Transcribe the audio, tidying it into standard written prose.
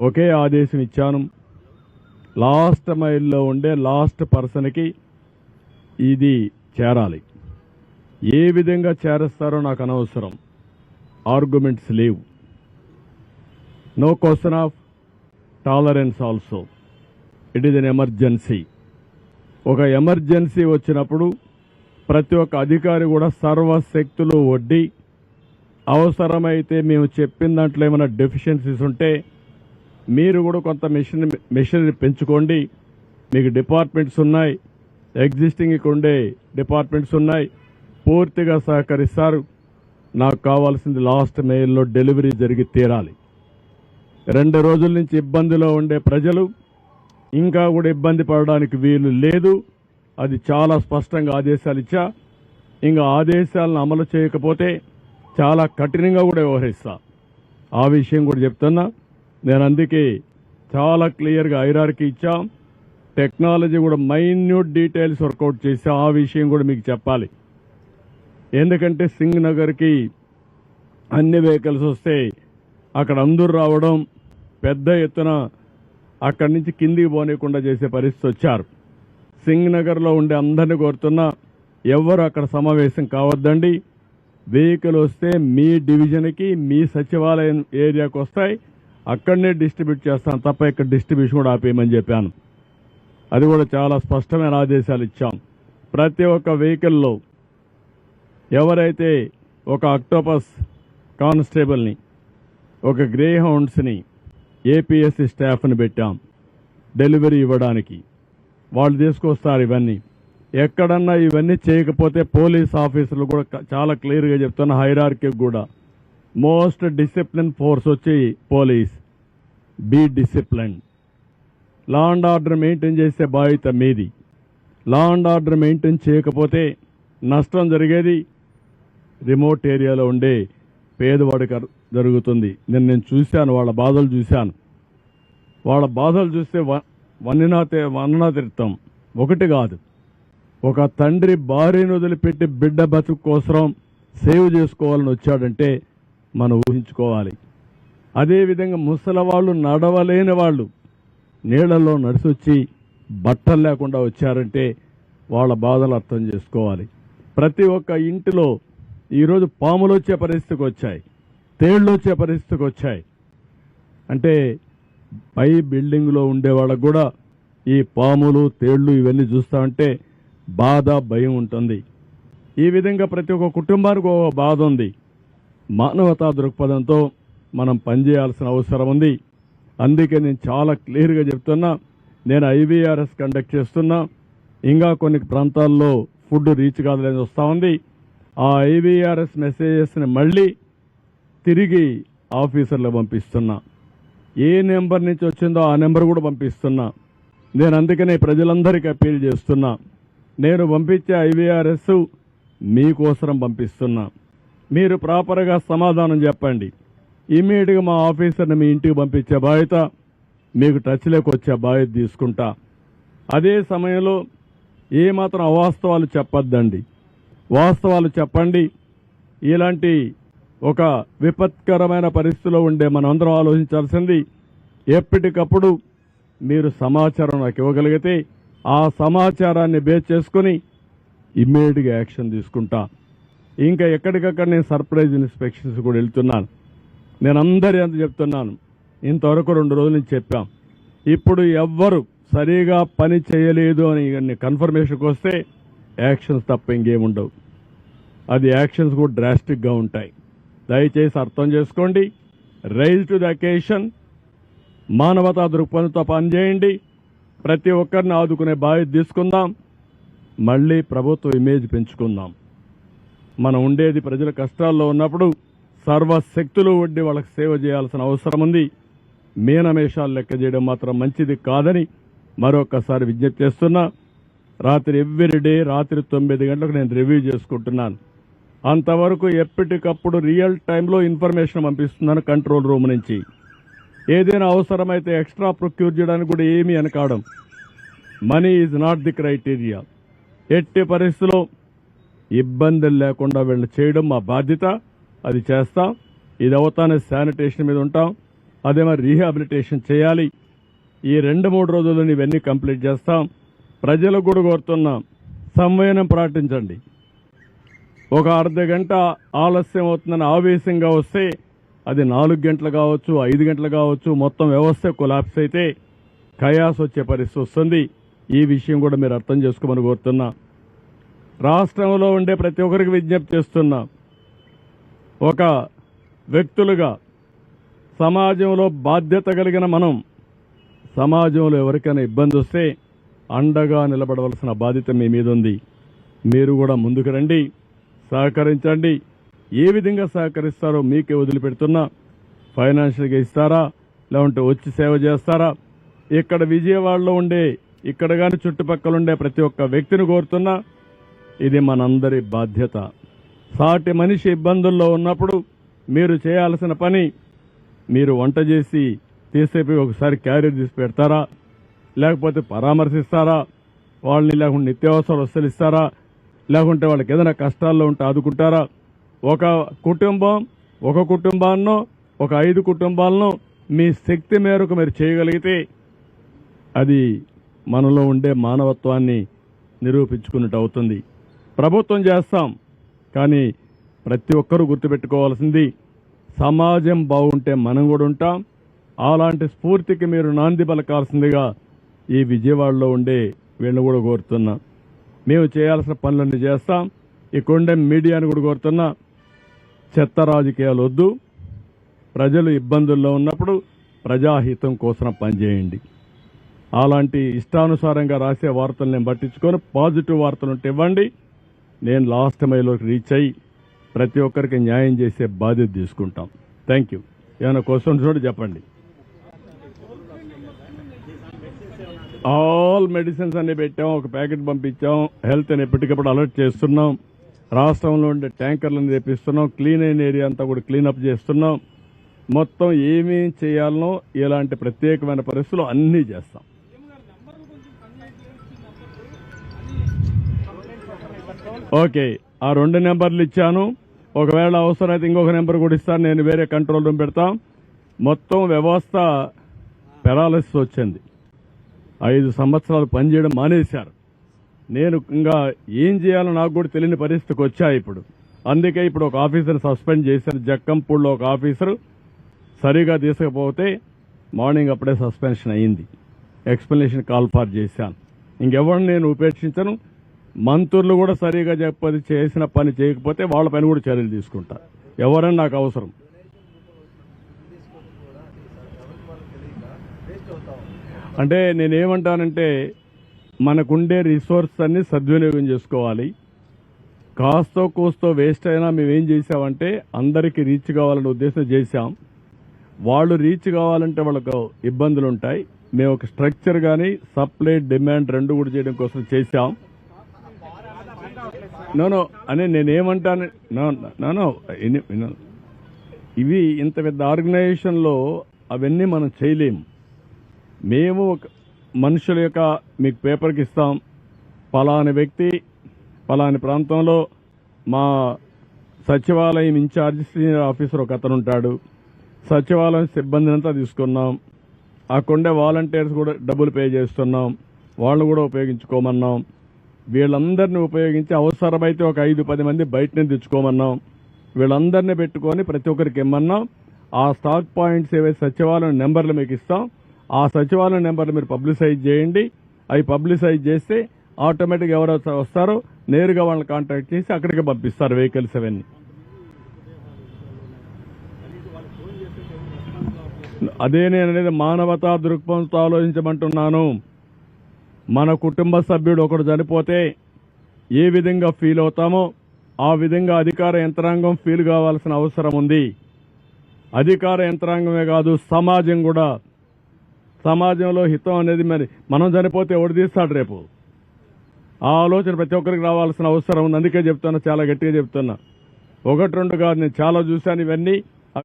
ఒకే ఆదేశం ఇచ్చాను. లాస్ట్ మైల్లో ఉండే లాస్ట్ పర్సన్కి ఇది చేరాలి. ఏ విధంగా చేరుస్తారో నాకు అనవసరం. ఆర్గ్యుమెంట్స్ లేవు. No question of tolerance also. It is an emergency. ఒక ఎమర్జెన్సీ వచ్చినప్పుడు ప్రతి ఒక్క అధికారి కూడా సర్వశక్తులు ఒడ్డి అవసరమైతే మేము చెప్పిన దాంట్లో ఏమైనా డెఫిషియన్సీస్ ఉంటే మీరు కూడా కొంత మిషనరీ పెంచుకోండి. మీకు డిపార్ట్మెంట్స్ ఉన్నాయి, ఎగ్జిస్టింగ్ ఇక్కడ ఉండే డిపార్ట్మెంట్స్ ఉన్నాయి, పూర్తిగా సహకరిస్తారు. నాకు కావాల్సింది లాస్ట్ మెయిల్లో డెలివరీ జరిగి తీరాలి. 2 రోజుల నుంచి ఇబ్బందిలో ఉండే ప్రజలు ఇంకా కూడా ఇబ్బంది పడడానికి వీలు లేదు. అది చాలా స్పష్టంగా ఆదేశాలు ఇచ్చా. ఇంకా ఆదేశాలను అమలు చేయకపోతే చాలా కఠినంగా కూడా వ్యవహరిస్తా. ఆ విషయం కూడా చెప్తున్నా. నేను అందుకే చాలా క్లియర్గా హైరార్కీ ఇచ్చాం. టెక్నాలజీ కూడా మైన్యూట్ డీటెయిల్స్ వర్కౌట్ చేసా. ఆ విషయం కూడా మీకు చెప్పాలి. ఎందుకంటే సింగ్ నగర్కి అన్ని వెహికల్స్ వస్తే అక్కడ అందరూ రావడం, పెద్ద ఎత్తున అక్కడి నుంచి కిందికి పోనీయకుండా చేసే పరిస్థితి వచ్చారు. సింగ్ నగర్లో ఉండే అందరినీ కోరుతున్నా, ఎవరు అక్కడ సమావేశం కావద్దండి. వెహికల్ వస్తే మీ డివిజన్కి, మీ సచివాలయం ఏరియాకి వస్తాయి, అక్కడనే డిస్ట్రిబ్యూట్ చేస్తాను తప్ప ఇక్కడ డిస్ట్రిబ్యూషన్ కూడా ఆపేయమని చెప్పాను. అది కూడా చాలా స్పష్టమైన ఆదేశాలు ఇచ్చాం. ప్రతి ఒక్క వెహికల్లో ఎవరైతే ఒక అక్టోపస్ కానిస్టేబుల్ని, ఒక గ్రే హౌండ్స్ని, ఏపీఎస్సీ స్టాఫ్ని పెట్టాం డెలివరీ ఇవ్వడానికి. వాళ్ళు తీసుకొస్తారు ఇవన్నీ. ఎక్కడన్నా ఇవన్నీ చేయకపోతే పోలీస్ ఆఫీసర్లు కూడా చాలా క్లియర్గా చెప్తున్న హైరార్కీ కూడా మోస్ట్ డిసిప్లిన్ ఫోర్స్ వచ్చి police. Be discipline. Law and order maintain చేసే బాధ్యత మీది. లా అండ్ ఆర్డర్ మెయింటైన్ చేయకపోతే నష్టం జరిగేది రిమోట్ ఏరియాలో ఉండే పేదవాడికి జరుగుతుంది. నేను చూశాను, వాళ్ళ బాధలు చూశాను. వాళ్ళ బాధలు చూస్తే వన్ననా తిరుతాం. ఒకటి కాదు, ఒక తండ్రి భార్యను వదిలిపెట్టి బిడ్డ బతుకు కోసం సేవ్ చేసుకోవాలని వచ్చాడంటే మనం ఊహించుకోవాలి. అదేవిధంగా ముసలి వాళ్ళు, నడవలేని వాళ్ళు నీళ్లలో నడిచొచ్చి బట్టలు లేకుండా వచ్చారంటే వాళ్ళ బాధలు అర్థం చేసుకోవాలి. ప్రతి ఒక్క ఇంటిలో ఈరోజు పాములు వచ్చే పరిస్థితికి వచ్చాయి, తేళ్లు వచ్చే పరిస్థితికి వచ్చాయి. అంటే పై బిల్డింగ్లో ఉండే వాళ్ళకు కూడా ఈ పాములు, తేళ్లు ఇవన్నీ చూస్తా ఉంటే బాధ, భయం ఉంటుంది. ఈ విధంగా ప్రతి ఒక్క కుటుంబానికి ఒక బాధ ఉంది. మానవతా దృక్పథంతో మనం పనిచేయాల్సిన అవసరం ఉంది. అందుకే నేను చాలా క్లియర్గా చెప్తున్నా. నేను ఐవీఆర్ఎస్ కండక్ట్ చేస్తున్నా. ఇంకా కొన్ని ప్రాంతాల్లో ఫుడ్ రీచ్ కాదని వస్తూ ఉంది. ఆ ఐవీఆర్ఎస్ మెసేజెస్ని మళ్ళీ తిరిగి ఆఫీసర్లు పంపిస్తున్నా. ఏ నెంబర్ నుంచి వచ్చిందో ఆ నెంబర్ కూడా పంపిస్తున్నా. నేను అందుకనే ప్రజలందరికీ అప్పీల్ చేస్తున్నా. నేను పంపించే ఐవీఆర్ఎస్ మీకోసం పంపిస్తున్నా. మీరు ప్రాపర్గా సమాధానం చెప్పండి. ఇమ్మీడియట్గా మా ఆఫీసర్ని మీ ఇంటికి పంపించే బాధ్యత, మీకు టచ్లోకి వచ్చే బాధ్యత తీసుకుంటా. అదే సమయంలో ఏమాత్రం అవాస్తవాలు చెప్పొద్దండి, వాస్తవాలు చెప్పండి. ఇలాంటి ఒక విపత్కరమైన పరిస్థితిలో ఉండే మనమందరం ఆలోచించాల్సింది, ఎప్పటికప్పుడు మీరు సమాచారం నాకు ఇవ్వగలిగితే ఆ సమాచారాన్ని బేస్ చేసుకుని ఇమ్మీడియట్గా యాక్షన్ తీసుకుంటా. ఇంకా ఎక్కడికక్కడ నేను సర్ప్రైజ్ ఇన్స్పెక్షన్స్ కూడా వెళ్తున్నాను. నేను అందరి అంత చెప్తున్నాను. ఇంతవరకు 2 రోజుల నుంచి చెప్పాం. ఇప్పుడు ఎవ్వరు సరిగా పని చేయలేదు అని కన్ఫర్మేషన్కి వస్తే యాక్షన్స్ తప్ప ఇంకేముండవు. అది యాక్షన్స్ కూడా డ్రాస్టిక్గా ఉంటాయి. దయచేసి అర్థం చేసుకోండి. Rise to the occasion. మానవతా దృక్పథంతో పనిచేయండి. ప్రతి ఒక్కరిని ఆదుకునే బాధ్యత తీసుకుందాం. మళ్ళీ ప్రభుత్వ ఇమేజ్ పెంచుకుందాం. మనం ఉండేది ప్రజల కష్టాల్లో ఉన్నప్పుడు సర్వశక్తులు ఒడ్డి వాళ్ళకి సేవ చేయాల్సిన అవసరం ఉంది. మీనమేషాలు లెక్క చేయడం మాత్రం మంచిది కాదని మరొకసారి విజ్ఞప్తి చేస్తున్నా. రాత్రి ఎవ్రీడే రాత్రి 9 గంటలకు నేను రివ్యూ చేసుకుంటున్నాను. అంతవరకు ఎప్పటికప్పుడు రియల్ టైంలో ఇన్ఫర్మేషన్ పంపిస్తున్నాను కంట్రోల్ రూమ్ నుంచి. ఏదైనా అవసరమైతే ఎక్స్ట్రా ప్రొక్యూర్ చేయడానికి కూడా ఏమీ అనకాడం. Money is not the criteria. ఎట్టి పరిస్థితుల్లో ఇబ్బందులు లేకుండా వీళ్ళు చేయడం మా బాధ్యత. అది చేస్తాం. ఇది అవుతానే శానిటేషన్ మీద ఉంటాం. అదే మరి రీహాబిలిటేషన్ చేయాలి. ఈ 2-3 రోజుల్లో ఇవన్నీ కంప్లీట్ చేస్తాం. ప్రజలకు కూడా కోరుతున్నాం, సంయమనం పాటించండి. ఒక అర్ధ గంట ఆలస్యం అవుతుందని ఆవేశంగా వస్తే అది 4 గంటలు కావచ్చు, 5 గంటలు కావచ్చు, మొత్తం వ్యవస్థ కొలాప్స్ అయితే కయాస్ వచ్చే పరిస్థితి వస్తుంది. ఈ విషయం కూడా మీరు అర్థం చేసుకోమని కోరుతున్నా. రాష్ట్రంలో ఉండే ప్రతి ఒక్కరికి విజ్ఞప్తి చేస్తున్నా, ఒక వ్యక్తులుగా సమాజంలో బాధ్యత కలిగిన మనం సమాజంలో ఎవరికైనా ఇబ్బంది వస్తే అండగా నిలబడవలసిన బాధ్యత మీ మీద ఉంది. మీరు కూడా ముందుకు రండి, సహకరించండి. ఏ విధంగా సహకరిస్తారో మీకే వదిలిపెడుతున్నా. ఫైనాన్షియల్గా ఇస్తారా, లేకుంటే వచ్చి సేవ చేస్తారా? ఇక్కడ విజయవాడలో ఉండే, ఇక్కడ కానీ చుట్టుపక్కల ఉండే ప్రతి ఒక్క వ్యక్తిని కోరుతున్నా, ఇది మనందరి బాధ్యత. సాటి మనిషి ఇబ్బందుల్లో ఉన్నప్పుడు మీరు చేయాల్సిన పని, మీరు వంట చేసి తీసేపోయి ఒకసారి క్యారియర్ తీసి పెడతారా, లేకపోతే పరామర్శిస్తారా, వాళ్ళని లేకుంటే నిత్యావసర వస్తువులు ఇస్తారా, లేకుంటే వాళ్ళకి ఏదైనా కష్టాల్లో ఉంటే ఆదుకుంటారా? ఒక కుటుంబాన్నో ఒక 5 కుటుంబాలను మీ శక్తి మేరకు మీరు చేయగలిగితే అది మనలో ఉండే మానవత్వాన్ని నిరూపించుకున్నట్టు అవుతుంది. ప్రభుత్వం చేస్తాం, కానీ ప్రతి ఒక్కరూ గుర్తుపెట్టుకోవాల్సింది, సమాజం బాగుంటే మనం కూడా ఉంటాం. అలాంటి స్ఫూర్తికి మీరు నాంది పలకాల్సిందిగా ఈ విజయవాడలో ఉండే వీళ్ళని కూడా కోరుతున్నా. మేము చేయాల్సిన పనులన్నీ చేస్తాం. ఇక్కడుండే మీడియాను కూడా కోరుతున్నా, చెత్త రాజకీయాలు వద్దు. ప్రజలు ఇబ్బందుల్లో ఉన్నప్పుడు ప్రజాహితం కోసం పనిచేయండి. అలాంటి ఇష్టానుసారంగా రాసే వార్తలు నేను పట్టించుకొని పాజిటివ్ వార్తలు ఉంటే ఇవ్వండి. నేను లాస్ట్ మైల్లోకి రీచ్ అయ్యి ప్రతి ఒక్కరికి న్యాయం చేసే బాధ్యత తీసుకుంటాం. Thank you. ఏమైనా క్వశ్చన్స్ కూడా చెప్పండి. ఆల్ మెడిసిన్స్ అన్ని పెట్టాం, ఒక ప్యాకెట్ పంపించాం. హెల్త్ అని ఎప్పటికప్పుడు అలర్ట్ చేస్తున్నాం. రాష్ట్రంలో ఉండే ట్యాంకర్లను తెప్పిస్తున్నాం. క్లీన్ అయిన ఏరియా అంతా కూడా క్లీనప్ చేస్తున్నాం. మొత్తం ఏమేం చేయాలనో ఇలాంటి ప్రత్యేకమైన పరిస్థితులు అన్నీ చేస్తాం. ఓకే, ఆ 2 నెంబర్లు ఇచ్చాను. ఒకవేళ అవసరమైతే ఇంకొక నెంబర్ కూడా ఇస్తాను. నేను వేరే కంట్రోల్ రూమ్ పెడతాం. మొత్తం వ్యవస్థ పెరాలిసిస్ వచ్చింది. 5 సంవత్సరాలు పనిచేయడం మానేశారు. నేను ఇంకా ఏం చేయాలో నాకు కూడా తెలియని పరిస్థితికి వచ్చా ఇప్పుడు. అందుకే ఇప్పుడు ఒక ఆఫీసర్ సస్పెండ్ చేశారు. జక్కంపూడిలో ఒక ఆఫీసరు సరిగా తీసుకపోతే మార్నింగ్ అప్పుడే సస్పెన్షన్ అయింది. ఎక్స్ప్లెనేషన్ కాల్ ఫార్ చేశాను. ఇంకెవరిని నేను ఉపేక్షించను. మంత్రులు కూడా సరిగా చెప్పది చేసిన పని చేయకపోతే వాళ్ళ పైన కూడా చర్యలు తీసుకుంటా. ఎవరైనా నాకు అవసరం. అంటే నేనేమంటానంటే, మనకుండే రిసోర్స్ అన్ని సద్వినియోగం చేసుకోవాలి. కాస్తో కూస్తో వేస్ట్ అయినా మేమేం చేసామంటే అందరికీ రీచ్ కావాలనే ఉద్దేశం చేశాం. వాళ్ళు రీచ్ కావాలంటే వాళ్ళకు ఇబ్బందులు ఉంటాయి. మేము ఒక స్ట్రక్చర్ కానీ సప్లై డిమాండ్ 2 కూడా చేయడం కోసం చేశాం. నో అని నేనేమంటాను, ఇవి ఇంత పెద్ద ఆర్గనైజేషన్లో అవన్నీ మనం చేయలేము. మేము ఒక మనుషుల యొక్క మీకు పేపర్కి ఇస్తాం, పలాని వ్యక్తి పలాని ప్రాంతంలో మా సచివాలయం ఇన్ఛార్జ్ సీనియర్ ఆఫీసర్ ఒక అతను ఉంటాడు. సచివాలయం సిబ్బందిని అంతా తీసుకున్నాం. ఆ కొండే వాలంటీర్స్ కూడా డబ్బులు పే చేస్తున్నాం. వాళ్ళు కూడా ఉపయోగించుకోమన్నాం. వీళ్ళందరినీ ఉపయోగించి అవసరమైతే ఒక 5-10 మంది బయటనే తెచ్చుకోమన్నాం. వీళ్ళందరినీ పెట్టుకొని ప్రతి ఒక్కరికి ఇమ్మన్నాం. ఆ స్టాక్ పాయింట్స్ ఏవైతే సచివాలయం నెంబర్లు మీకు ఇస్తాం, ఆ సచివాలయం నెంబర్లు మీరు పబ్లిసైజ్ చేయండి. అవి పబ్లిసైజ్ చేస్తే ఆటోమేటిక్గా ఎవరైతే వస్తారో నేరుగా వాళ్ళని కాంటాక్ట్ చేసి అక్కడికి పంపిస్తారు వెహికల్స్ అవన్నీ. అదే నేను అనేది మానవతా దృక్పథంతో ఆలోచించమంటున్నాను. మన కుటుంబ సభ్యుడు ఒకడు చనిపోతే ఏ విధంగా ఫీల్ అవుతామో ఆ విధంగా అధికార యంత్రాంగం ఫీల్ కావాల్సిన అవసరం ఉంది. అధికార యంత్రాంగమే కాదు, సమాజం కూడా. సమాజంలో హితం అనేది మరి మనం చనిపోతే ఎవడు తీస్తాడు రేపు? ఆ ఆలోచన ప్రతి ఒక్కరికి రావాల్సిన అవసరం ఉంది. అందుకే చెప్తున్నా, చాలా గట్టిగా చెప్తున్నా. 1-2 కాదు, నేను చాలా చూశాను ఇవన్నీ.